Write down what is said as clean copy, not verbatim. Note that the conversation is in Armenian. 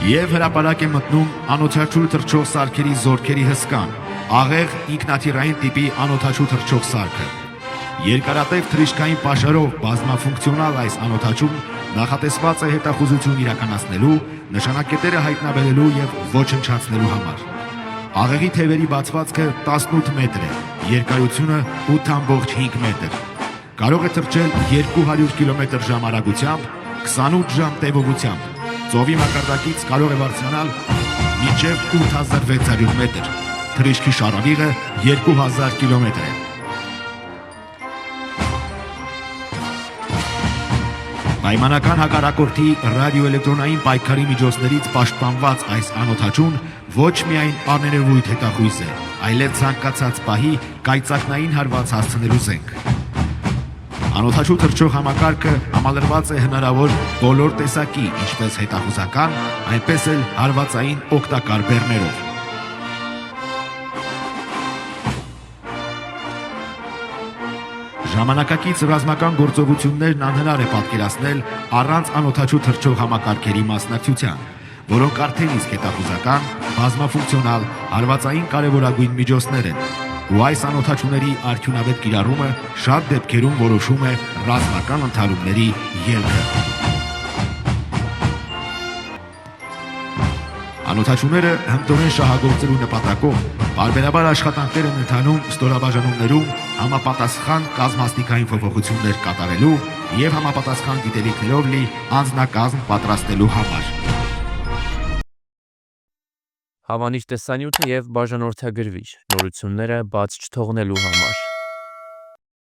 Եվ հրապարակ է մտնում անօթաչու թռչող սարքերի զորքերի հսկան, աղեղ ինքնաթիռային տիպի անօթաչու թռչող սարքը։ Երկարատև թռիչքային պաշարով բազմաֆունկցիոնալ այս անօթաչուն նախատեսված է հետախուզություն իրականացնելու, նշանակետերը հայտնաբերելու եւ ոչնչացնելու համար։ Աղեղի թևերի բացվածքը 18 մետր է, երկարությունը 8.5 մետր։ Կարող է թռչել 200 կմ/ժ արագությամբ, 28 ժամ տևողությամբ։ Ծովի մակարդակից կարող է բարձրանալ մինչև 8600 մետր։ Թռիչքի շարավիղը 2000 կիլոմետր է։ Պայմանական հակառակորդի ռադիոէլեկտրոնային պայքարի միջոցներից պաշտպանված այս անօթաչուն ոչ միայն աներևույթ հետախույզ է, այլև ցանկացած պահի կայծակնային հարված հասցնելու զենք։ Անօթաչու թռչող համակարգը համալրված է հնարավոր բոլոր տեսակի, ինչպես հետախուզական, այնպես էլ հարվածային օգտակար բեռներով։ Ժամանակակից ռազմական գործողություններն անհնար է պատկերացնել առանց անօթաչու թռչող համակարգերի մասնակցության, որոնք արդեն իսկ հետախուզական, բազմաֆունկցիոնալ, հարվածային կարևորագույն միջոցներ են, ու այս անօթաչուների արդյունավետ կիրառումը շատ դեպքերում որոշում է ռազմական ընդհարումների ելքը։ Անօթաչուները հմտորեն շահագործելու նպատակով բարբերաբար աշխատանքներ են ընթանում ստորաբաժանումներում համապատասխան կազմաստիկային փոփոխություններ կատարելու եւ համապատասխան գիտելիքներով լի անձնակազմ պատրաստելու համար։ Հավանիչ տեսանյութը եւ բաժանորդագրվիչ նորությունները բաց չթողնելու համար։